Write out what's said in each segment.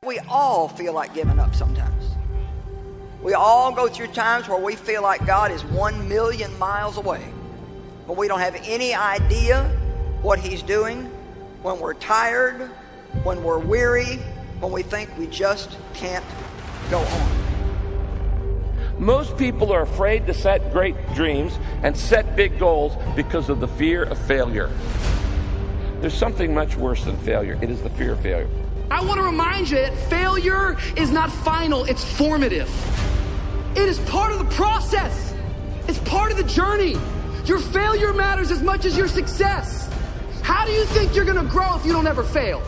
We all feel like giving up sometimes. We all go through times where we feel like God is 1,000,000 miles away, but we don't have any idea what He's doing. When we're tired, when we're weary, when we think we just can't go on. Most people are afraid to set great dreams and set big goals because of the fear of failure. There's something much worse than failure. It is the fear of failure. I want to remind you that failure is not final, it's formative. It is part of the process. It's part of the journey. Your failure matters as much as your success. How do you think you're going to grow if you don't ever fail?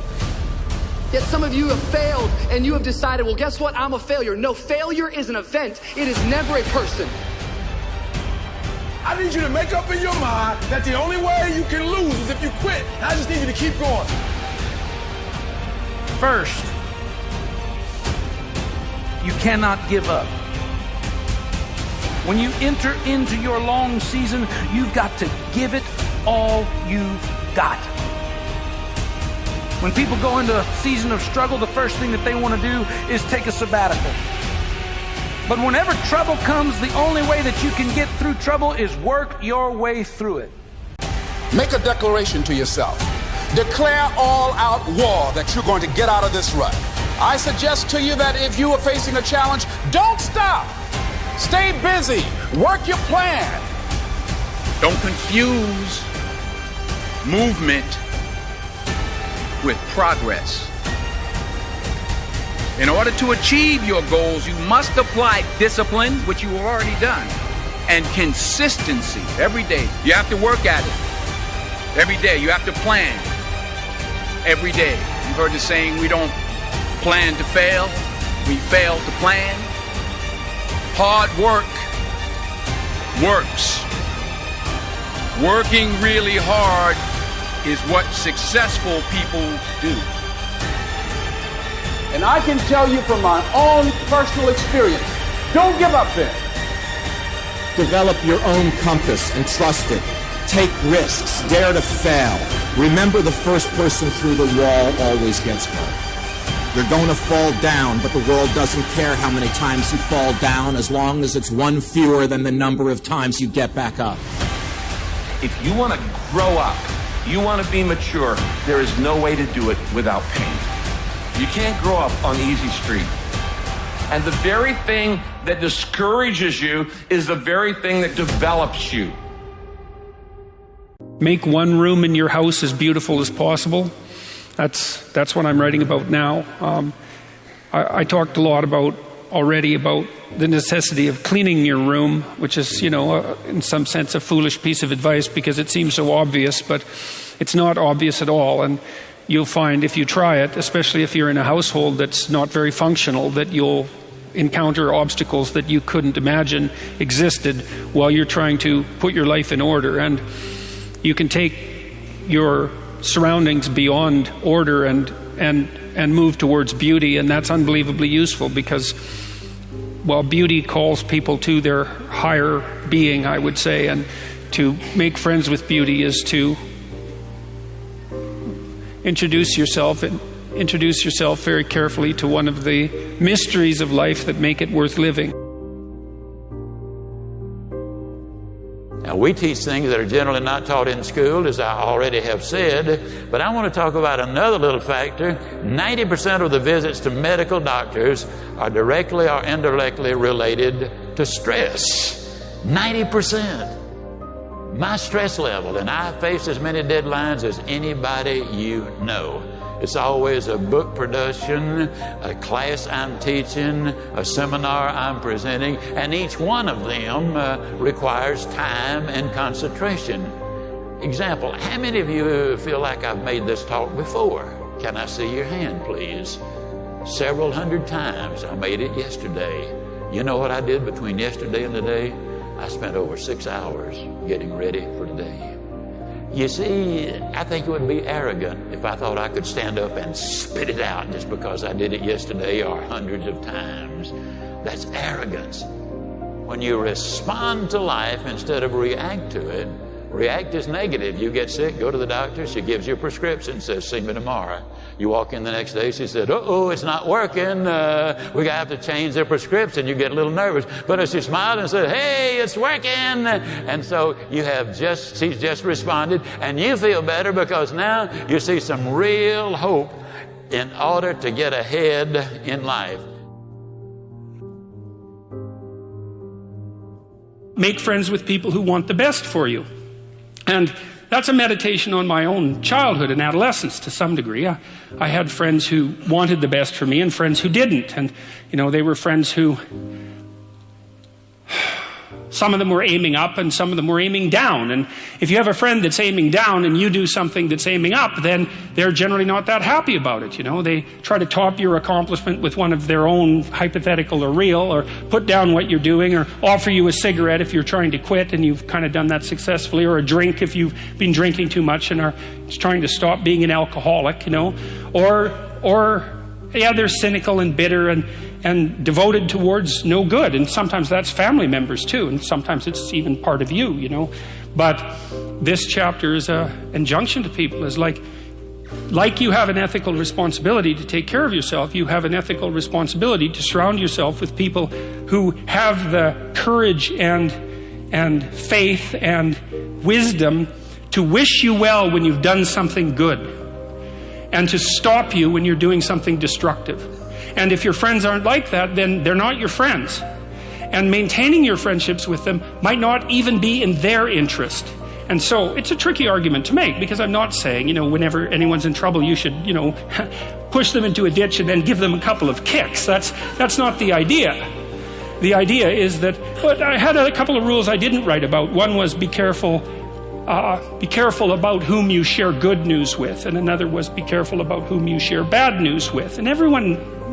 Yet some of you have failed and you have decided, well, guess what? I'm a failure. No, failure is an event. It is never a person. I need you to make up in your mind that the only way you can lose is if you quit. I just need you to keep going. First, you cannot give up. When you enter into your long season, you've got to give it all you've got. When people go into a season of struggle, the first thing that they want to do is take a sabbatical. But whenever trouble comes, the only way that you can get through trouble is work your way through it. Make a declaration to yourself. Declare all-out war that you're going to get out of this rut. I suggest to you that if you are facing a challenge, don't stop. Stay busy. Work your plan. Don't confuse movement with progress. In order to achieve your goals, you must apply discipline, which you have already done, and consistency every day. You have to work at it. Every day, you have to plan. Every day. You've heard the saying, we don't plan to fail, we fail to plan. Hard work works. Working really hard is what successful people do. And I can tell you from my own personal experience, don't give up there. Develop your own compass and trust it. Take risks. Dare to fail. Remember, the first person through the wall always gets hurt. You're going to fall down, but the world doesn't care how many times you fall down as long as it's one fewer than the number of times you get back up. If you want to grow up, you want to be mature, there is no way to do it without pain. You can't grow up on easy street. And the very thing that discourages you is the very thing that develops you. Make one room in your house as beautiful as possible. That's what I'm writing about now. I talked a lot already about the necessity of cleaning your room, which is, in some sense a foolish piece of advice because it seems so obvious, but it's not obvious at all. And you'll find if you try it, especially if you're in a household that's not very functional, that you'll encounter obstacles that you couldn't imagine existed while you're trying to put your life in order. And you can take your surroundings beyond order and move towards beauty, and that's unbelievably useful because, well, beauty calls people to their higher being, I would say, and to make friends with beauty is to introduce yourself very carefully to one of the mysteries of life that make it worth living. Now, we teach things that are generally not taught in school, as I already have said, but I want to talk about another little factor. 90% of the visits to medical doctors are directly or indirectly related to stress. 90%. My stress level, and I face as many deadlines as anybody you know. It's always a book production, a class I'm teaching, a seminar I'm presenting, and each one of them requires time and concentration. Example, how many of you feel like I've made this talk before? Can I see your hand, please? Several hundred times. I made it yesterday. You know what I did between yesterday and today? I spent over 6 hours getting ready for today. You see, I think it would be arrogant if I thought I could stand up and spit it out just because I did it yesterday or hundreds of times. That's arrogance. When you respond to life instead of react to it, react is negative. You get sick, go to the doctor, she gives you a prescription, says, see me tomorrow. You walk in the next day, she said, uh-oh, it's not working. We're going to have to change their prescription. You get a little nervous. But if she smiled and said, hey, it's working. And so she's just responded, and you feel better because now you see some real hope in order to get ahead in life. Make friends with people who want the best for you. And that's a meditation on my own childhood and adolescence to some degree. I had friends who wanted the best for me and friends who didn't. And, they were friends who, some of them were aiming up and some of them were aiming down. And if you have a friend that's aiming down and you do something that's aiming up, then they're generally not that happy about it. They try to top your accomplishment with one of their own, hypothetical or real, or put down what you're doing, or offer you a cigarette if you're trying to quit and you've kind of done that successfully, or a drink if you've been drinking too much and are trying to stop being an alcoholic, or they're cynical and bitter and devoted towards no good. And sometimes that's family members too, and sometimes it's even part of you, But this chapter is an injunction to people, is like you have an ethical responsibility to take care of yourself, you have an ethical responsibility to surround yourself with people who have the courage and faith and wisdom to wish you well when you've done something good, and to stop you when you're doing something destructive. And if your friends aren't like that, then they're not your friends. And maintaining your friendships with them might not even be in their interest. And so it's a tricky argument to make, because I'm not saying, whenever anyone's in trouble, you should, push them into a ditch and then give them a couple of kicks. That's not the idea. The idea is that, but I had a couple of rules I didn't write about. One was be careful about whom you share good news with, and another was be careful about whom you share bad news with. And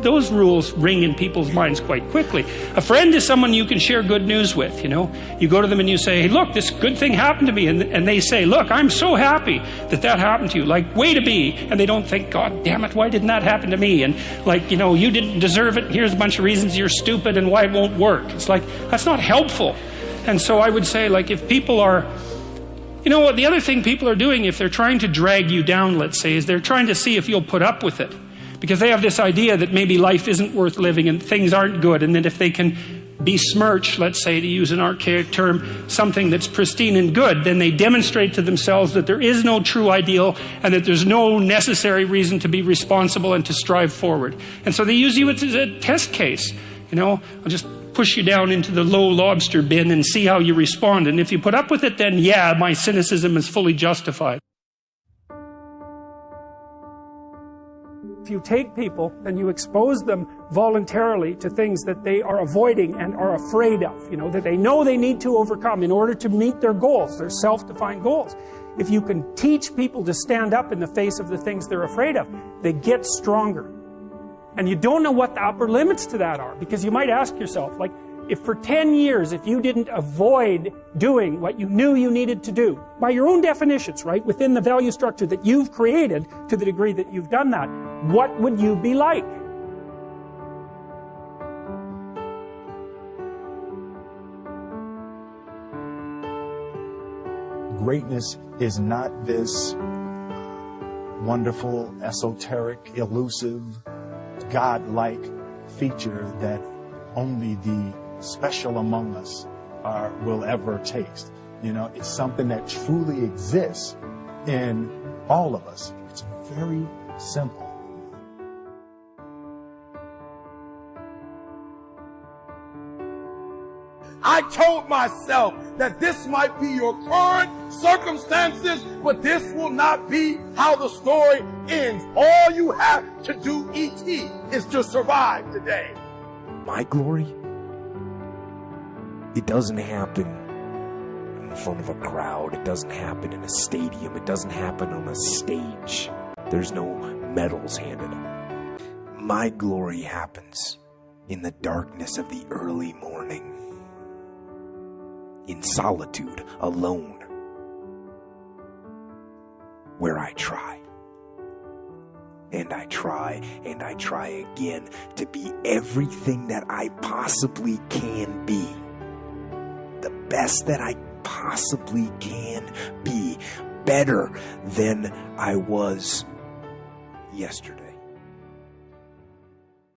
those rules ring in people's minds quite quickly. A friend is someone you can share good news with. You go to them and you say, hey, look, this good thing happened to me, and they say, look, I'm so happy that happened to you, like, way to be. And they don't think, God damn it, why didn't that happen to me? And you didn't deserve it, here's a bunch of reasons you're stupid and why it won't work. It's like, that's not helpful. And so I would say, if people are, the other thing people are doing, if they're trying to drag you down, let's say, is they're trying to see if you'll put up with it. Because they have this idea that maybe life isn't worth living and things aren't good, and that if they can besmirch, let's say, to use an archaic term, something that's pristine and good, then they demonstrate to themselves that there is no true ideal and that there's no necessary reason to be responsible and to strive forward. And so they use you as a test case. I'll just push you down into the low lobster bin and see how you respond. And if you put up with it, then yeah, my cynicism is fully justified. If you take people and you expose them voluntarily to things that they are avoiding and are afraid of, that they know they need to overcome in order to meet their goals, their self-defined goals. If you can teach people to stand up in the face of the things they're afraid of, they get stronger. And you don't know what the upper limits to that are, because you might ask yourself, if for 10 years, if you didn't avoid doing what you knew you needed to do, by your own definitions, right, within the value structure that you've created, to the degree that you've done that, what would you be like? Greatness is not this wonderful, esoteric, elusive, God-like feature that only the special among us will ever taste. It's something that truly exists in all of us. It's very simple. I told myself that this might be your current circumstances, but this will not be how the story ends. All you have to do, E.T., is to survive today. My glory, it doesn't happen in front of a crowd. It doesn't happen in a stadium. It doesn't happen on a stage. There's no medals handed out. My glory happens in the darkness of the early morning, in solitude, alone, where I try. And I try, and I try again to be everything that I possibly can be. The best that I possibly can be. Better than I was yesterday.